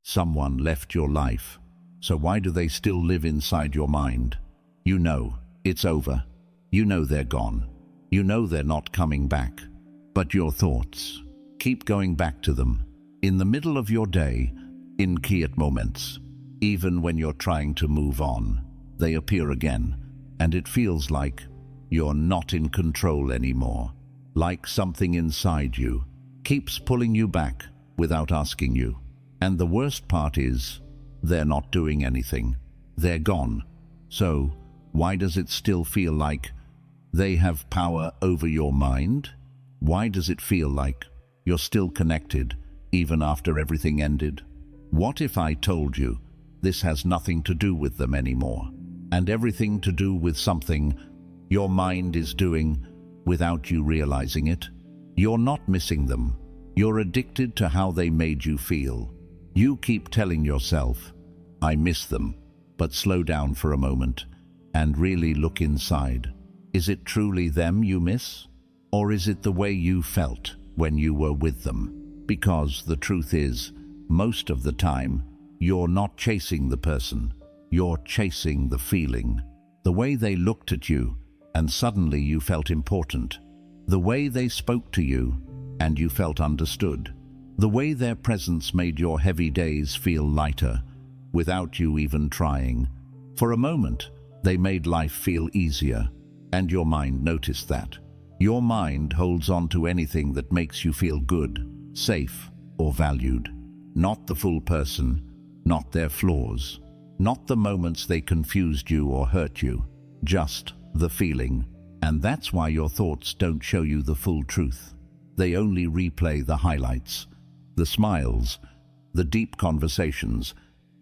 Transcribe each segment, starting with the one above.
Someone left your life. So why do they still live inside your mind? You know it's over. You know they're gone. You know they're not coming back. But your thoughts keep going back to them. In the middle of your day, in quiet moments, even when you're trying to move on, they appear again, and it feels like you're not in control anymore. Like something inside you keeps pulling you back without asking you. And the worst part is, they're not doing anything. They're gone. So, why does it still feel like they have power over your mind? Why does it feel like you're still connected, even after everything ended? What if I told you this has nothing to do with them anymore, and everything to do with something your mind is doing without you realizing it? You're not missing them. You're addicted to how they made you feel. You keep telling yourself, I miss them, but slow down for a moment and really look inside. Is it truly them you miss? Or is it the way you felt when you were with them? Because the truth is, most of the time, you're not chasing the person. You're chasing the feeling. The way they looked at you and suddenly you felt important. The way they spoke to you and you felt understood. The way their presence made your heavy days feel lighter without you even trying. For a moment, they made life feel easier, and your mind noticed that. Your mind holds on to anything that makes you feel good, safe, or valued. Not the full person, not their flaws, not the moments they confused you or hurt you, just the feeling. And that's why your thoughts don't show you the full truth. They only replay the highlights, the smiles, the deep conversations,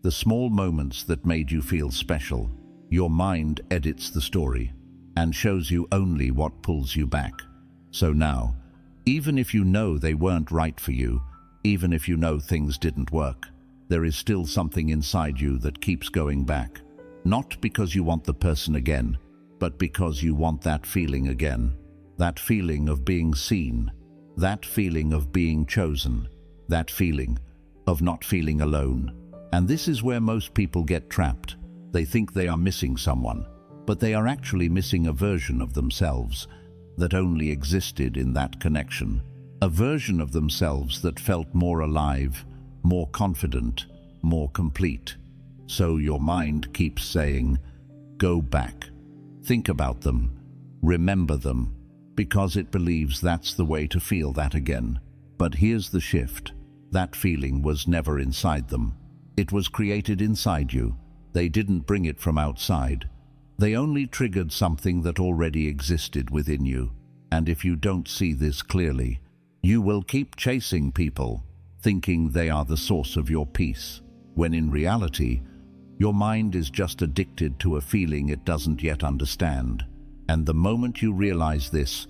the small moments that made you feel special. Your mind edits the story and shows you only what pulls you back. So now, even if you know they weren't right for you, even if you know things didn't work, there is still something inside you that keeps going back. Not because you want the person again, but because you want that feeling again. That feeling of being seen, that feeling of being chosen, that feeling of not feeling alone. And this is where most people get trapped. They think they are missing someone, but they are actually missing a version of themselves that only existed in that connection. A version of themselves that felt more alive, more confident, more complete. So your mind keeps saying, go back. Think about them. Remember them. Because it believes that's the way to feel that again. But here's the shift. That feeling was never inside them. It was created inside you. They didn't bring it from outside. They only triggered something that already existed within you. And if you don't see this clearly, you will keep chasing people, thinking they are the source of your peace, when in reality, your mind is just addicted to a feeling it doesn't yet understand. And the moment you realize this,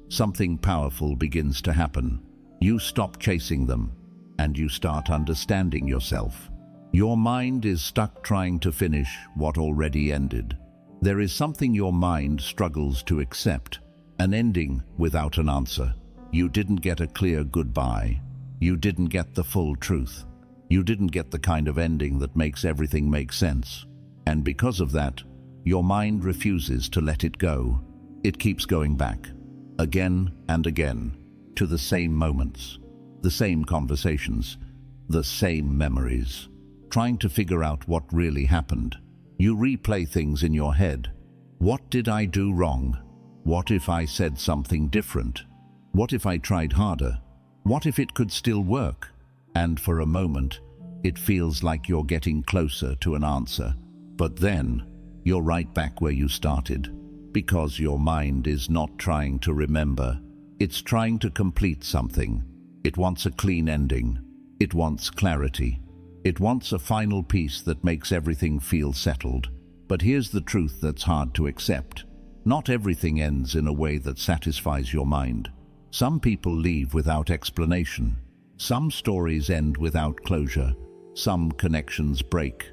something powerful begins to happen. You stop chasing them, and you start understanding yourself. Your mind is stuck trying to finish what already ended. There is something your mind struggles to accept, an ending without an answer. You didn't get a clear goodbye. You didn't get the full truth. You didn't get the kind of ending that makes everything make sense. And because of that, your mind refuses to let it go. It keeps going back, again and again, to the same moments, the same conversations, the same memories, trying to figure out what really happened. You replay things in your head. What did I do wrong? What if I said something different? What if I tried harder? What if it could still work? And for a moment, it feels like you're getting closer to an answer. But then, you're right back where you started. Because your mind is not trying to remember. It's trying to complete something. It wants a clean ending. It wants clarity. It wants a final piece that makes everything feel settled. But here's the truth that's hard to accept. Not everything ends in a way that satisfies your mind. Some people leave without explanation. Some stories end without closure. Some connections break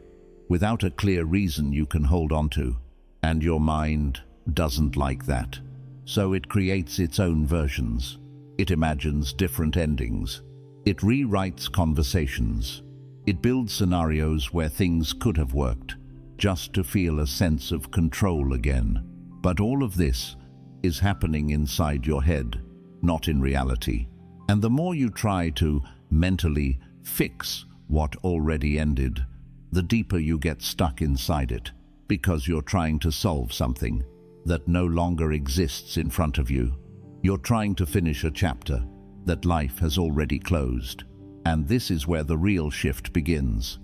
without a clear reason you can hold on to. And your mind doesn't like that. So it creates its own versions. It imagines different endings. It rewrites conversations. It builds scenarios where things could have worked, just to feel a sense of control again. But all of this is happening inside your head, not in reality. And the more you try to mentally fix what already ended, the deeper you get stuck inside it, because you're trying to solve something that no longer exists in front of you. You're trying to finish a chapter that life has already closed. And this is where the real shift begins.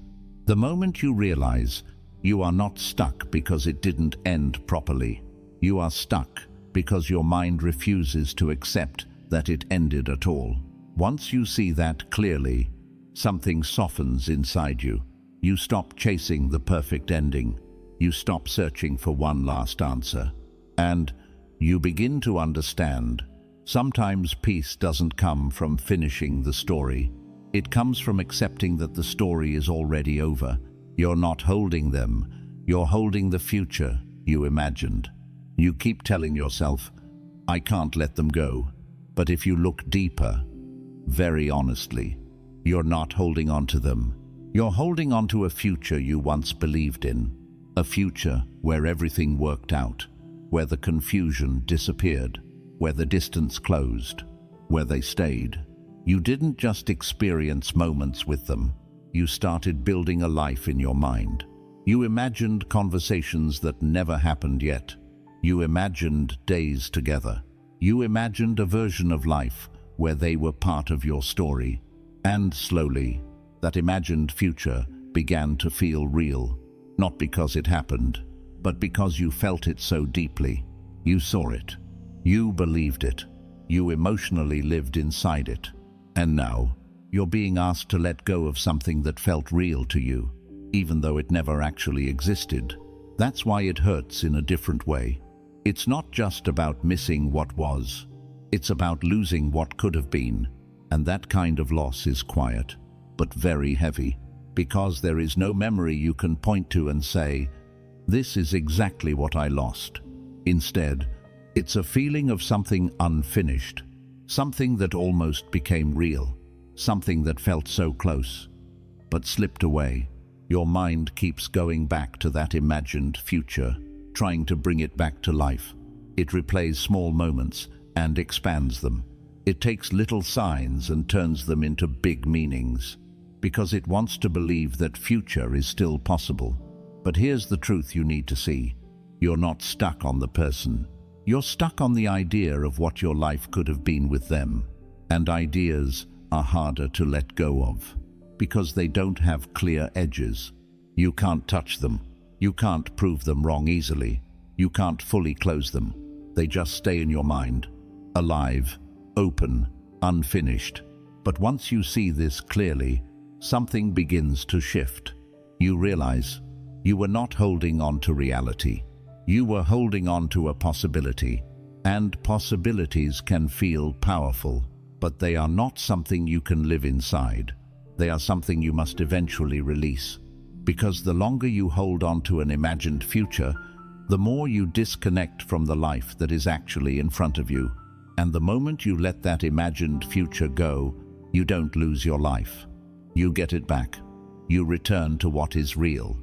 The moment you realize you are not stuck because it didn't end properly. You are stuck because your mind refuses to accept that it ended at all. Once you see that clearly, something softens inside you. You stop chasing the perfect ending. You stop searching for one last answer. And you begin to understand, sometimes peace doesn't come from finishing the story. It comes from accepting that the story is already over. You're not holding them. You're holding the future you imagined. You keep telling yourself, I can't let them go. But if you look deeper, very honestly, you're not holding on to them. You're holding on to a future you once believed in. A future where everything worked out, where the confusion disappeared, where the distance closed, where they stayed. You didn't just experience moments with them. You started building a life in your mind. You imagined conversations that never happened yet. You imagined days together. You imagined a version of life where they were part of your story. And slowly, that imagined future began to feel real. Not because it happened, but because you felt it so deeply. You saw it. You believed it. You emotionally lived inside it. And now, you're being asked to let go of something that felt real to you, even though it never actually existed. That's why it hurts in a different way. It's not just about missing what was. It's about losing what could have been. And that kind of loss is quiet, but very heavy, because there is no memory you can point to and say, this is exactly what I lost. Instead, it's a feeling of something unfinished, something that almost became real, something that felt so close, but slipped away. Your mind keeps going back to that imagined future, trying to bring it back to life. It replays small moments and expands them. It takes little signs and turns them into big meanings, because it wants to believe that future is still possible. But here's the truth you need to see. You're not stuck on the person. You're stuck on the idea of what your life could have been with them. And ideas are harder to let go of, because they don't have clear edges. You can't touch them. You can't prove them wrong easily. You can't fully close them. They just stay in your mind, alive, open, unfinished. But once you see this clearly, something begins to shift. You realize you were not holding on to reality. You were holding on to a possibility. And possibilities can feel powerful, but they are not something you can live inside. They are something you must eventually release. Because the longer you hold on to an imagined future, the more you disconnect from the life that is actually in front of you. And the moment you let that imagined future go, you don't lose your life. You get it back. You return to what is real,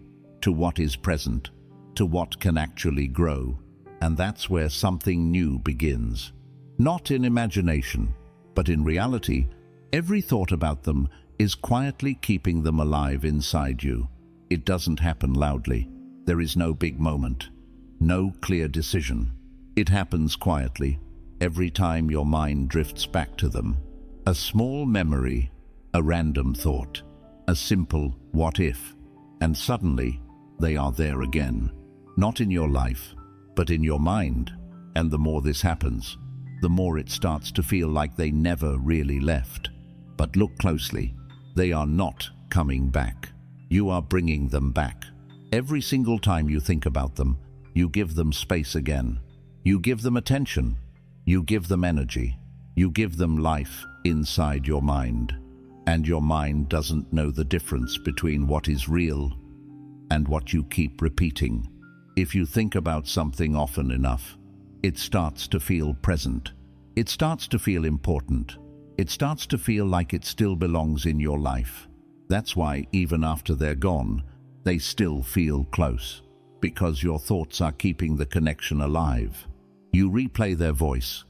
to what is present, to what can actually grow. And that's where something new begins. Not in imagination, but in reality. Every thought about them is quietly keeping them alive inside you. It doesn't happen loudly. There is no big moment, no clear decision. It happens quietly, every time your mind drifts back to them. A small memory, a random thought, a simple what if, and suddenly they are there again. Not in your life, but in your mind. And the more this happens, the more it starts to feel like they never really left. But look closely. They are not coming back. You are bringing them back. Every single time you think about them, you give them space again. You give them attention. You give them energy. You give them life inside your mind. And your mind doesn't know the difference between what is real and what you keep repeating. If you think about something often enough, it starts to feel present. It starts to feel important. It starts to feel like it still belongs in your life. That's why even after they're gone, they still feel close, because your thoughts are keeping the connection alive. You replay their voice.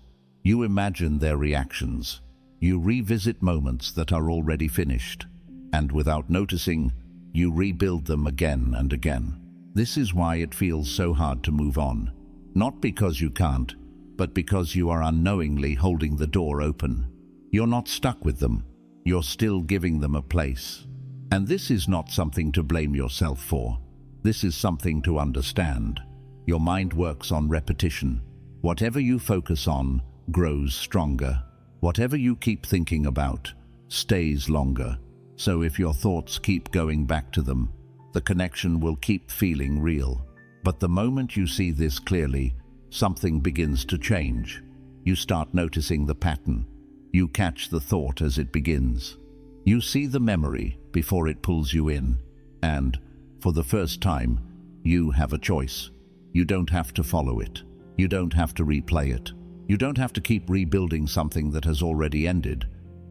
You imagine their reactions. You revisit moments that are already finished. And without noticing, you rebuild them again and again. This is why it feels so hard to move on. Not because you can't, but because you are unknowingly holding the door open. You're not stuck with them. You're still giving them a place. And this is not something to blame yourself for. This is something to understand. Your mind works on repetition. Whatever you focus on grows stronger. Whatever you keep thinking about stays longer. So if your thoughts keep going back to them, the connection will keep feeling real. But the moment you see this clearly, something begins to change. You start noticing the pattern. You catch the thought as it begins. You see the memory before it pulls you in. And, for the first time, you have a choice. You don't have to follow it. You don't have to replay it. You don't have to keep rebuilding something that has already ended.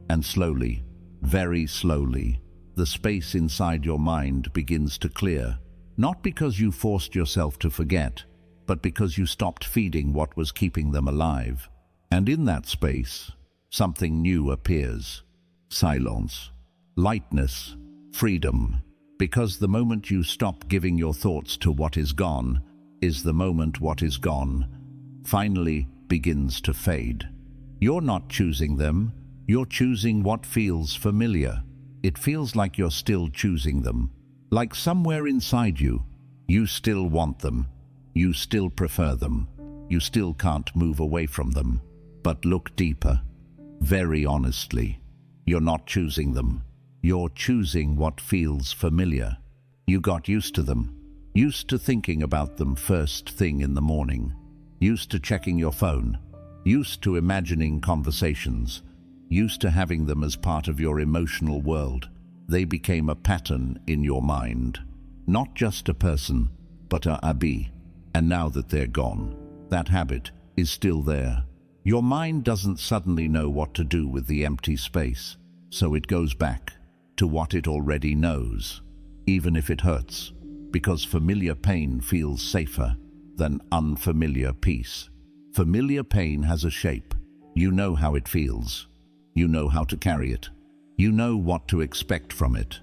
And slowly, very slowly, the space inside your mind begins to clear. Not because you forced yourself to forget, but because you stopped feeding what was keeping them alive. And in that space, something new appears. Silence, lightness, freedom. Because the moment you stop giving your thoughts to what is gone, is the moment what is gone finally begins to fade. You're not choosing them, you're choosing what feels familiar. It feels like you're still choosing them. Like somewhere inside you, you still want them. You still prefer them. You still can't move away from them. But look deeper. Very honestly, you're not choosing them. You're choosing what feels familiar. You got used to them. Used to thinking about them first thing in the morning. Used to checking your phone. Used to imagining conversations. Used to having them as part of your emotional world. They became a pattern in your mind. Not just a person, but a habit. And now that they're gone, that habit is still there. Your mind doesn't suddenly know what to do with the empty space, so it goes back to what it already knows, even if it hurts, because familiar pain feels safer than unfamiliar peace. Familiar pain has a shape. You know how it feels. You know how to carry it. You know what to expect from it.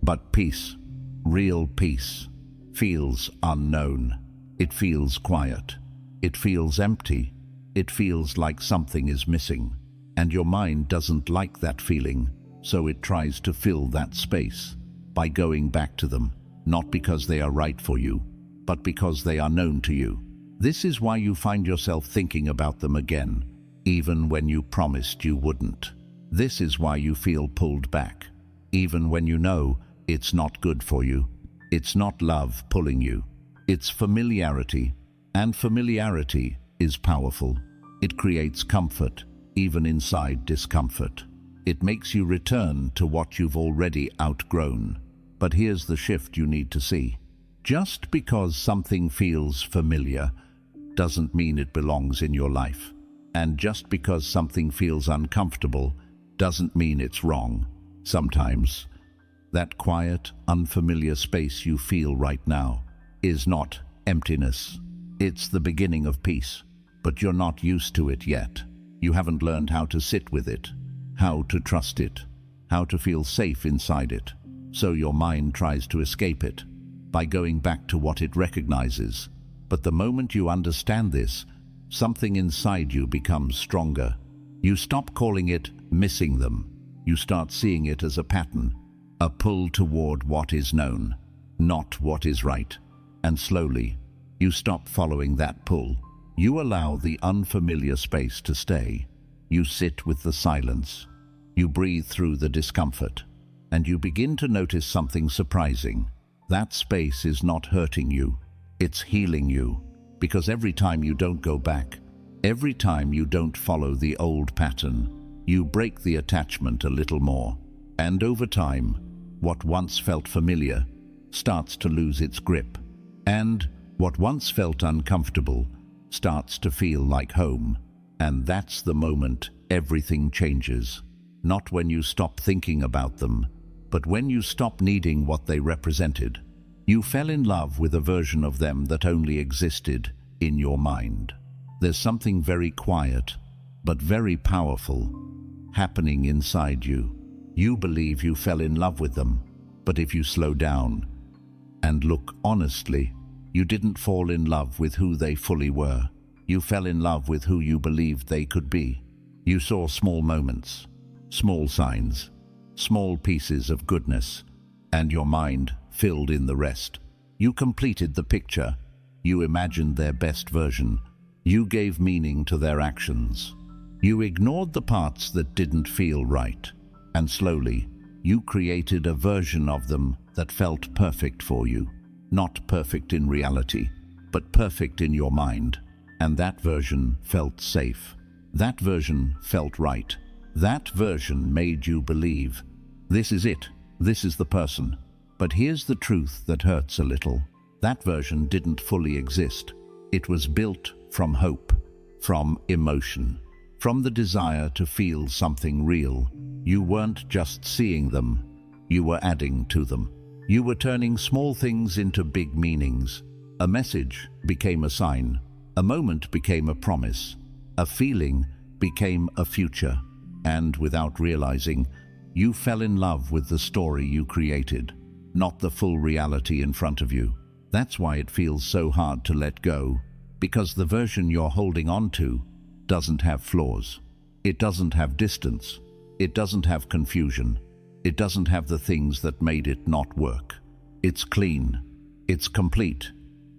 But peace, real peace, feels unknown. It feels quiet. It feels empty. It feels like something is missing. And your mind doesn't like that feeling, so it tries to fill that space by going back to them, not because they are right for you, but because they are known to you. This is why you find yourself thinking about them again, even when you promised you wouldn't. This is why you feel pulled back, even when you know it's not good for you. It's not love pulling you. It's familiarity, and familiarity is powerful. It creates comfort, even inside discomfort. It makes you return to what you've already outgrown. But here's the shift you need to see. Just because something feels familiar doesn't mean it belongs in your life. And just because something feels uncomfortable doesn't mean it's wrong. Sometimes, that quiet, unfamiliar space you feel right now is not emptiness. It's the beginning of peace. But you're not used to it yet. You haven't learned how to sit with it, how to trust it, how to feel safe inside it. So your mind tries to escape it by going back to what it recognizes. But the moment you understand this, something inside you becomes stronger. You stop calling it missing them. You start seeing it as a pattern, a pull toward what is known, not what is right. And slowly, you stop following that pull. You allow the unfamiliar space to stay. You sit with the silence. You breathe through the discomfort. And you begin to notice something surprising. That space is not hurting you. It's healing you. Because every time you don't go back, every time you don't follow the old pattern, you break the attachment a little more. And over time, what once felt familiar starts to lose its grip. And what once felt uncomfortable starts to feel like home. And that's the moment everything changes. Not when you stop thinking about them, But when you stopped needing what they represented, you fell in love with a version of them that only existed in your mind. There's something very quiet, but very powerful, happening inside you. You believe you fell in love with them, but if you slow down and look honestly, you didn't fall in love with who they fully were. You fell in love with who you believed they could be. You saw small moments, small signs, small pieces of goodness, and your mind filled in the rest. You completed the picture. You imagined their best version. You gave meaning to their actions. You ignored the parts that didn't feel right. And slowly, you created a version of them that felt perfect for you. Not perfect in reality, but perfect in your mind. And that version felt safe. That version felt right. That version made you believe, this is it, this is the person. But here's the truth that hurts a little. That version didn't fully exist. It was built from hope, from emotion, from the desire to feel something real. You weren't just seeing them, you were adding to them. You were turning small things into big meanings. A message became a sign. A moment became a promise. A feeling became a future. And without realizing, you fell in love with the story you created, not the full reality in front of you. That's why it feels so hard to let go, because the version you're holding on to doesn't have flaws. It doesn't have distance. It doesn't have confusion. It doesn't have the things that made it not work. It's clean. It's complete.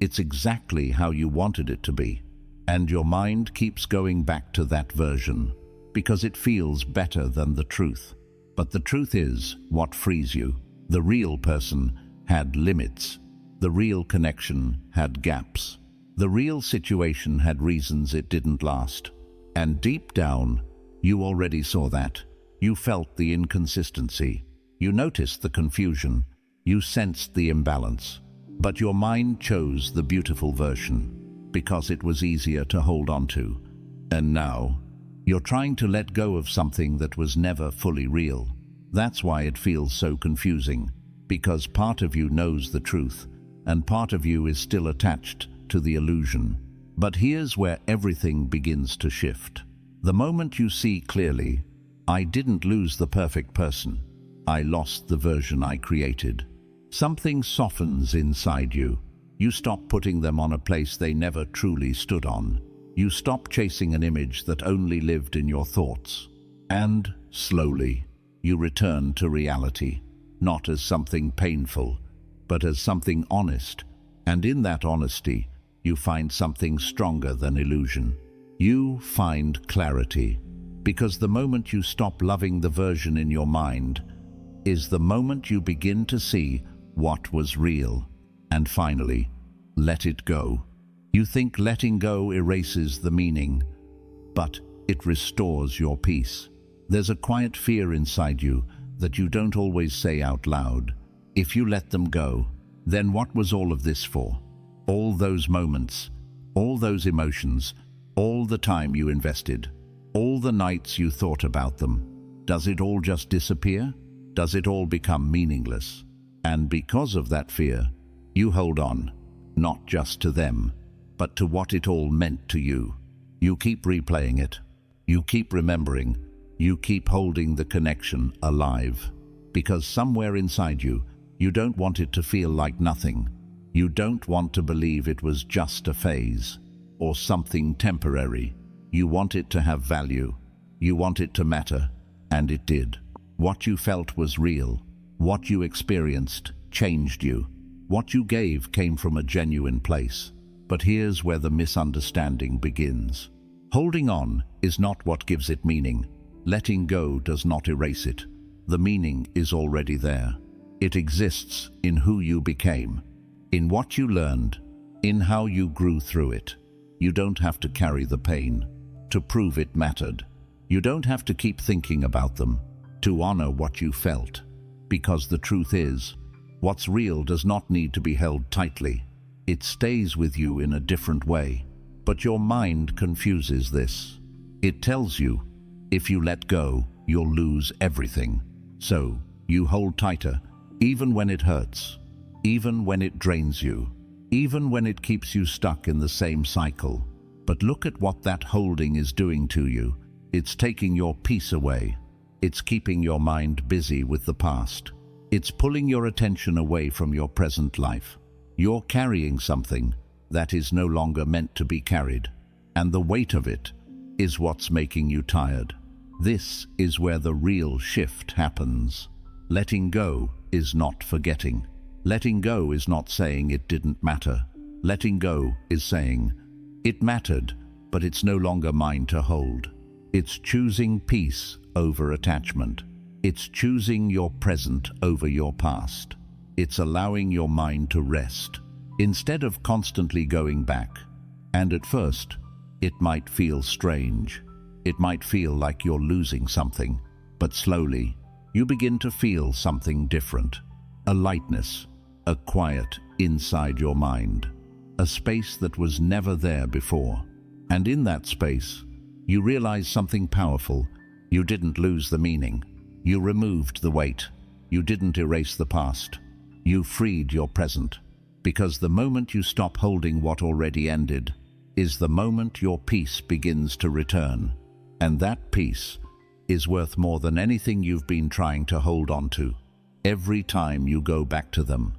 It's exactly how you wanted it to be. And your mind keeps going back to that version because it feels better than the truth. But the truth is what frees you. The real person had limits. The real connection had gaps. The real situation had reasons it didn't last. And deep down, you already saw that. You felt the inconsistency. You noticed the confusion. You sensed the imbalance. But your mind chose the beautiful version because it was easier to hold on to. And now, you're trying to let go of something that was never fully real. That's why it feels so confusing, because part of you knows the truth, and part of you is still attached to the illusion. But here's where everything begins to shift. The moment you see clearly, I didn't lose the perfect person. I lost the version I created. Something softens inside you. You stop putting them on a place they never truly stood on. You stop chasing an image that only lived in your thoughts. And, slowly, you return to reality, not as something painful, but as something honest. And in that honesty, you find something stronger than illusion. You find clarity, because the moment you stop loving the version in your mind is the moment you begin to see what was real. And finally, let it go. You think letting go erases the meaning, but it restores your peace. There's a quiet fear inside you that you don't always say out loud. If you let them go, then what was all of this for? All those moments, all those emotions, all the time you invested, all the nights you thought about them. Does it all just disappear? Does it all become meaningless? And because of that fear, you hold on, not just to them, but to what it all meant to you. You keep replaying it. You keep remembering. You keep holding the connection alive. Because somewhere inside you, you don't want it to feel like nothing. You don't want to believe it was just a phase or something temporary. You want it to have value. You want it to matter. And it did. What you felt was real. What you experienced changed you. What you gave came from a genuine place. But here's where the misunderstanding begins. Holding on is not what gives it meaning. Letting go does not erase it. The meaning is already there. It exists in who you became, in what you learned, in how you grew through it. You don't have to carry the pain to prove it mattered. You don't have to keep thinking about them to honor what you felt. Because the truth is, what's real does not need to be held tightly. It stays with you in a different way. But your mind confuses this. It tells you, if you let go, you'll lose everything. So, You hold tighter, even when it hurts, even when it drains you, even when it keeps you stuck in the same cycle. But look at what that holding is doing to you. It's taking your peace away. It's keeping your mind busy with the past. It's pulling your attention away from your present life. You're carrying something that is no longer meant to be carried, and the weight of it is what's making you tired. This is where the real shift happens. Letting go is not forgetting. Letting go is not saying it didn't matter. Letting go is saying, it mattered, but it's no longer mine to hold. It's choosing peace over attachment. It's choosing your present over your past. It's allowing your mind to rest, instead of constantly going back. And at first, it might feel strange. It might feel like you're losing something, but slowly, you begin to feel something different. A lightness, a quiet inside your mind, a space that was never there before. And in that space, you realize something powerful. You didn't lose the meaning. You removed the weight. You didn't erase the past. You freed your present. Because the moment you stop holding what already ended is the moment your peace begins to return. And that peace is worth more than anything you've been trying to hold on to. Every time you go back to them,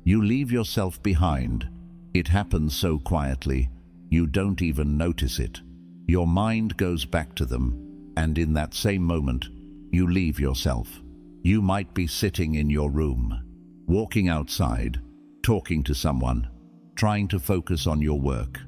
you leave yourself behind. It happens so quietly, you don't even notice it. Your mind goes back to them, and in that same moment, you leave yourself. You might be sitting in your room, walking outside, talking to someone, trying to focus on your work.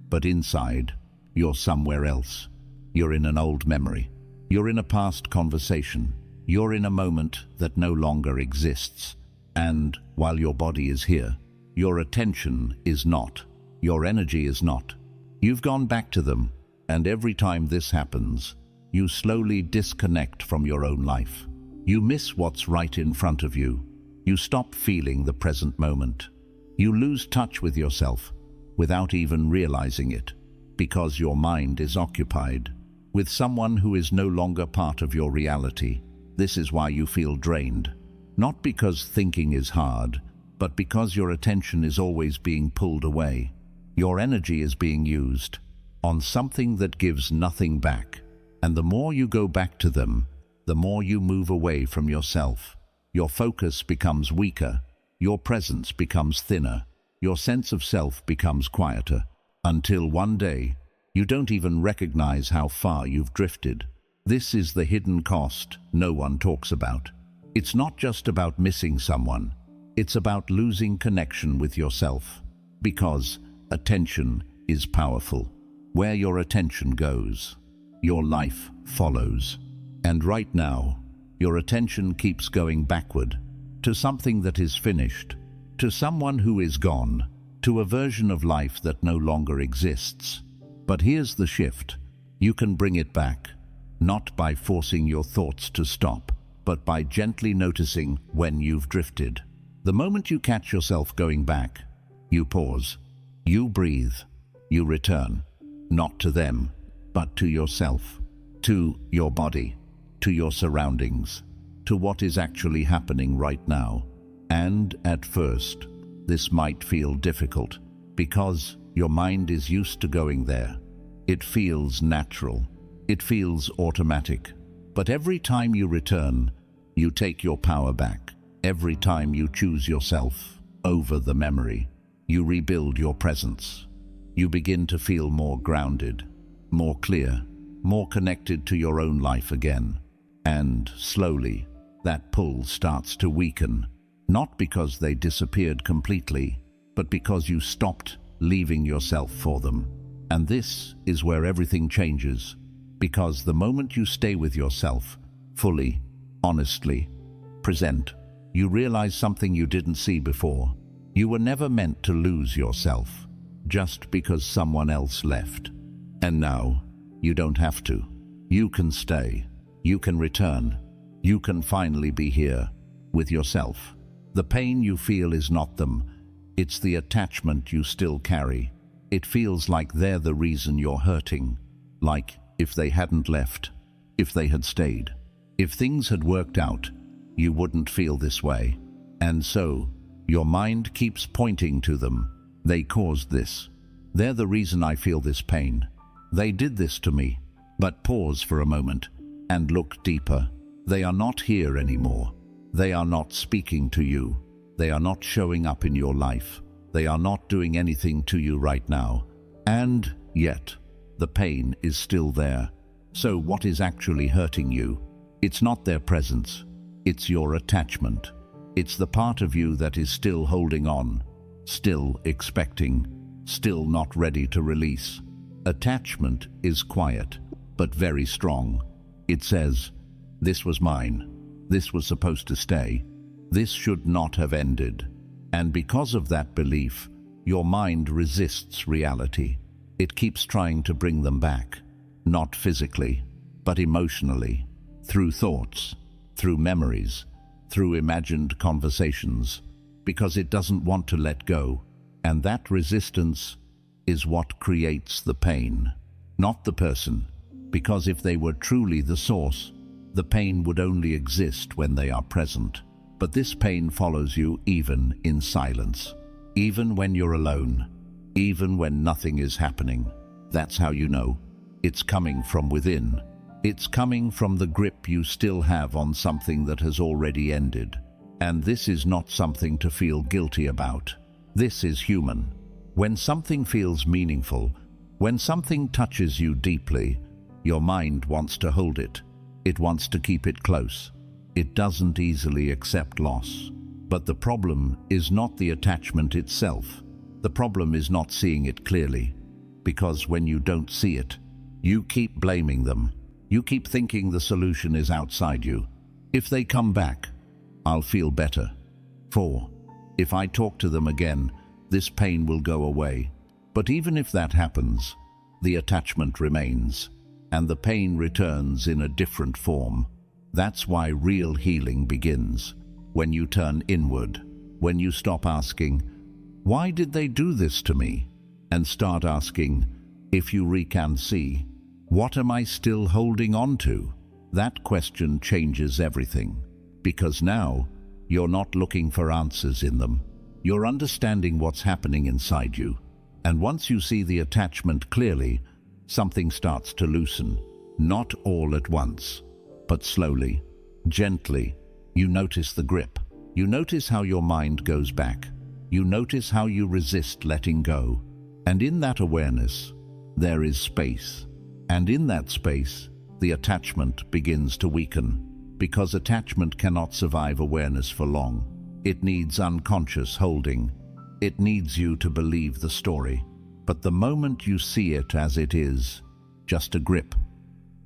But inside, you're somewhere else. You're in an old memory. You're in a past conversation. You're in a moment that no longer exists. And while your body is here, your attention is not. Your energy is not. You've gone back to them, and every time this happens, you slowly disconnect from your own life. You miss what's right in front of you. You stop feeling the present moment. You lose touch with yourself without even realizing it, because your mind is occupied with someone who is no longer part of your reality. This is why you feel drained. Not because thinking is hard, but because your attention is always being pulled away. Your energy is being used on something that gives nothing back. And the more you go back to them, the more you move away from yourself. Your focus becomes weaker. Your presence becomes thinner. Your sense of self becomes quieter. Until one day, you don't even recognize how far you've drifted. This is the hidden cost no one talks about. It's not just about missing someone. It's about losing connection with yourself. Because attention is powerful. Where your attention goes, your life follows. And right now, your attention keeps going backward, to something that is finished, to someone who is gone, to a version of life that no longer exists. But here's the shift. You can bring it back, not by forcing your thoughts to stop, but by gently noticing when you've drifted. The moment you catch yourself going back, you pause, you breathe, you return, not to them, but to yourself, to your body, to your surroundings, to what is actually happening right now. And at first, this might feel difficult, because your mind is used to going there. It feels natural. It feels automatic. But every time you return, you take your power back. Every time you choose yourself over the memory, you rebuild your presence. You begin to feel more grounded, more clear, more connected to your own life again. And slowly, that pull starts to weaken, not because they disappeared completely, but because you stopped leaving yourself for them. And this is where everything changes, because the moment you stay with yourself, fully, honestly, present, you realize something you didn't see before. You were never meant to lose yourself, just because someone else left. And now, you don't have to. You can stay. You can return. You can finally be here, with yourself. The pain you feel is not them. It's the attachment you still carry. It feels like they're the reason you're hurting. Like if they hadn't left, if they had stayed, if things had worked out, you wouldn't feel this way. And so, your mind keeps pointing to them. They caused this. They're the reason I feel this pain. They did this to me. But pause for a moment and look deeper. They are not here anymore. They are not speaking to you. They are not showing up in your life. They are not doing anything to you right now. And yet, the pain is still there. So what is actually hurting you? It's not their presence. It's your attachment. It's the part of you that is still holding on, still expecting, still not ready to release. Attachment is quiet, but very strong. It says, this was mine. This was supposed to stay. This should not have ended. And because of that belief, your mind resists reality. It keeps trying to bring them back, not physically, but emotionally, through thoughts, through memories, through imagined conversations, because it doesn't want to let go. And that resistance is what creates the pain, not the person, because if they were truly the source, the pain would only exist when they are present. But this pain follows you even in silence, even when you're alone, even when nothing is happening. That's how you know. It's coming from within. It's coming from the grip you still have on something that has already ended. And this is not something to feel guilty about. This is human. When something feels meaningful, when something touches you deeply, your mind wants to hold it. It wants to keep it close. It doesn't easily accept loss. But the problem is not the attachment itself. The problem is not seeing it clearly. Because when you don't see it, you keep blaming them. You keep thinking the solution is outside you. If they come back, I'll feel better. 4. If I talk to them again, this pain will go away. But even if that happens, the attachment remains, and the pain returns in a different form. That's why real healing begins, when you turn inward, when you stop asking, why did they do this to me? And start asking, if you can see, what am I still holding on to? That question changes everything, because now you're not looking for answers in them. You're understanding what's happening inside you. And once you see the attachment clearly, something starts to loosen. Not all at once, but slowly, gently. You notice the grip. You notice how your mind goes back. You notice how you resist letting go. And in that awareness, there is space. And in that space, the attachment begins to weaken. Because attachment cannot survive awareness for long. It needs unconscious holding. It needs you to believe the story. But the moment you see it as it is, just a grip,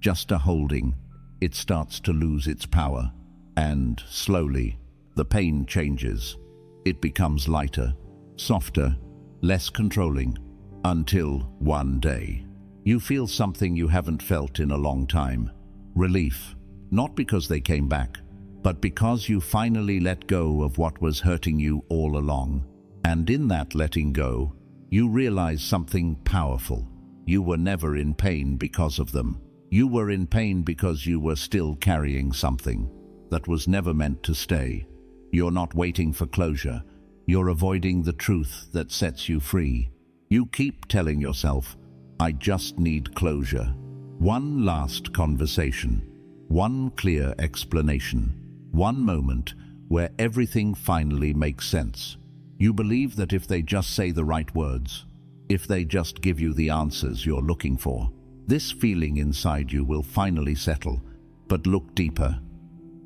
just a holding, it starts to lose its power. And slowly, the pain changes. It becomes lighter, softer, less controlling, until one day, you feel something you haven't felt in a long time. Relief, not because they came back, but because you finally let go of what was hurting you all along. And in that letting go, you realize something powerful. You were never in pain because of them. You were in pain because you were still carrying something that was never meant to stay. You're not waiting for closure. You're avoiding the truth that sets you free. You keep telling yourself, I just need closure. One last conversation. One clear explanation. One moment where everything finally makes sense. You believe that if they just say the right words, if they just give you the answers you're looking for, this feeling inside you will finally settle. But look deeper.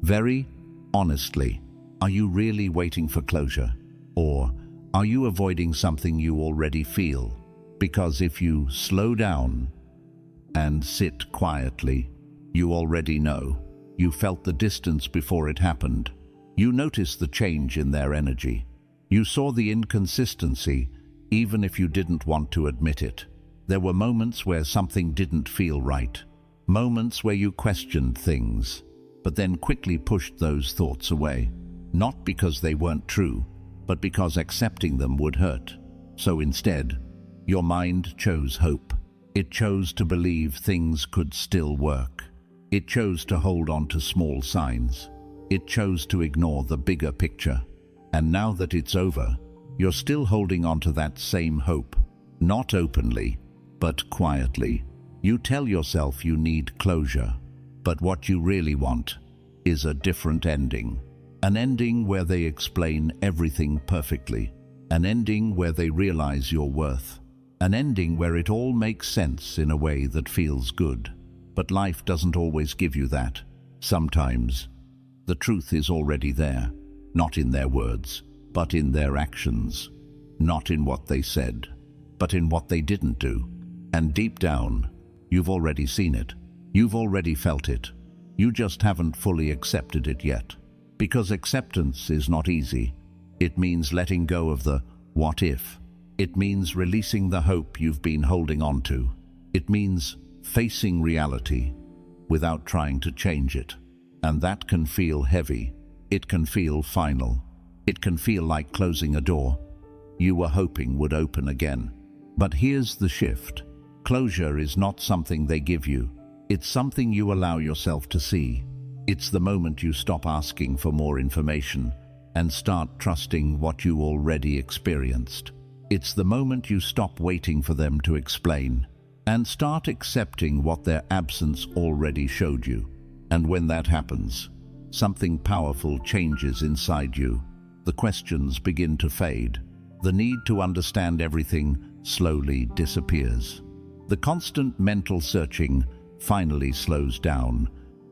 Very honestly, are you really waiting for closure? Or are you avoiding something you already feel? Because if you slow down and sit quietly, you already know. You felt the distance before it happened. You noticed the change in their energy. You saw the inconsistency, even if you didn't want to admit it. There were moments where something didn't feel right. Moments where you questioned things, but then quickly pushed those thoughts away. Not because they weren't true, but because accepting them would hurt. So instead, your mind chose hope. It chose to believe things could still work. It chose to hold on to small signs. It chose to ignore the bigger picture. And now that it's over, you're still holding on to that same hope. Not openly, but quietly. You tell yourself you need closure. But what you really want is a different ending. An ending where they explain everything perfectly. An ending where they realize your worth. An ending where it all makes sense in a way that feels good. But life doesn't always give you that. Sometimes the truth is already there, not in their words, but in their actions. Not in what they said, but in what they didn't do. And deep down, you've already seen it. You've already felt it. You just haven't fully accepted it yet. Because acceptance is not easy. It means letting go of the what if. It means releasing the hope you've been holding on to. It means facing reality without trying to change it. And that can feel heavy. It can feel final. It can feel like closing a door you were hoping would open again. But here's the shift. Closure is not something they give you. It's something you allow yourself to see. It's the moment you stop asking for more information and start trusting what you already experienced. It's the moment you stop waiting for them to explain and start accepting what their absence already showed you. And when that happens, something powerful changes inside you. The questions begin to fade. The need to understand everything slowly disappears. The constant mental searching finally slows down,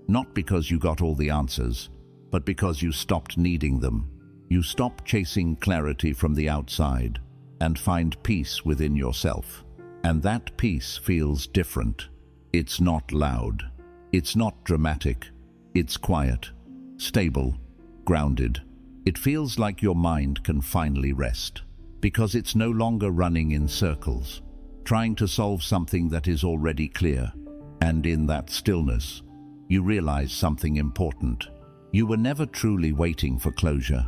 not because you got all the answers, but because you stopped needing them. You stop chasing clarity from the outside and find peace within yourself. And that peace feels different. It's not loud. It's not dramatic. It's quiet, stable, grounded. It feels like your mind can finally rest, because it's no longer running in circles, trying to solve something that is already clear. And in that stillness, you realize something important. You were never truly waiting for closure.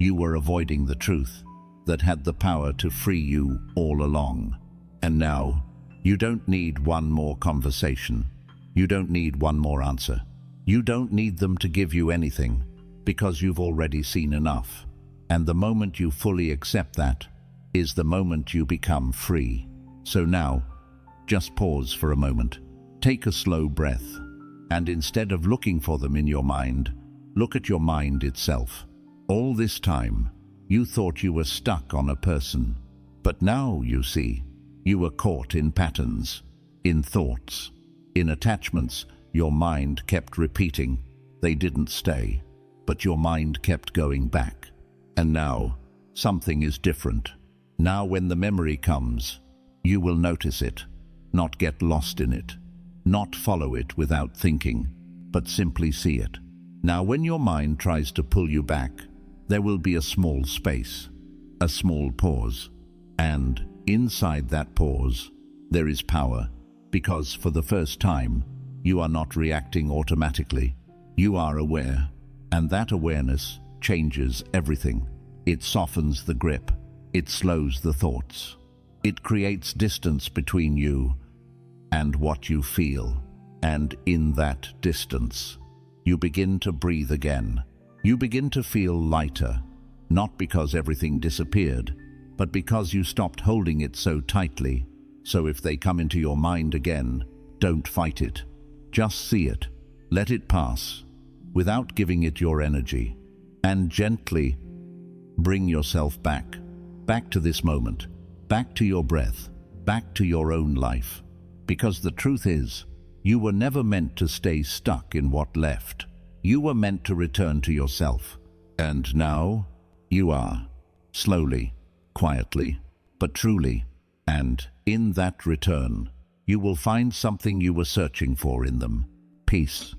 You were avoiding the truth that had the power to free you all along. And now, you don't need one more conversation. You don't need one more answer. You don't need them to give you anything, because you've already seen enough. And the moment you fully accept that is the moment you become free. So now, just pause for a moment. Take a slow breath, and instead of looking for them in your mind, look at your mind itself. All this time, you thought you were stuck on a person, but now you see, you were caught in patterns, in thoughts, in attachments your mind kept repeating. They didn't stay, but your mind kept going back. And now, something is different. Now when the memory comes, you will notice it, not get lost in it, not follow it without thinking, but simply see it. Now when your mind tries to pull you back, there will be a small space, a small pause. And inside that pause, there is power, because for the first time, you are not reacting automatically. You are aware, and that awareness changes everything. It softens the grip. It slows the thoughts. It creates distance between you and what you feel. And in that distance, you begin to breathe again. You begin to feel lighter, not because everything disappeared, but because you stopped holding it so tightly. So if they come into your mind again, don't fight it. Just see it. Let it pass, without giving it your energy. And gently bring yourself back to this moment, back to your breath, back to your own life. Because the truth is, you were never meant to stay stuck in what left. You were meant to return to yourself. And now, you are. Slowly, quietly, but truly. And in that return, you will find something you were searching for in them. Peace.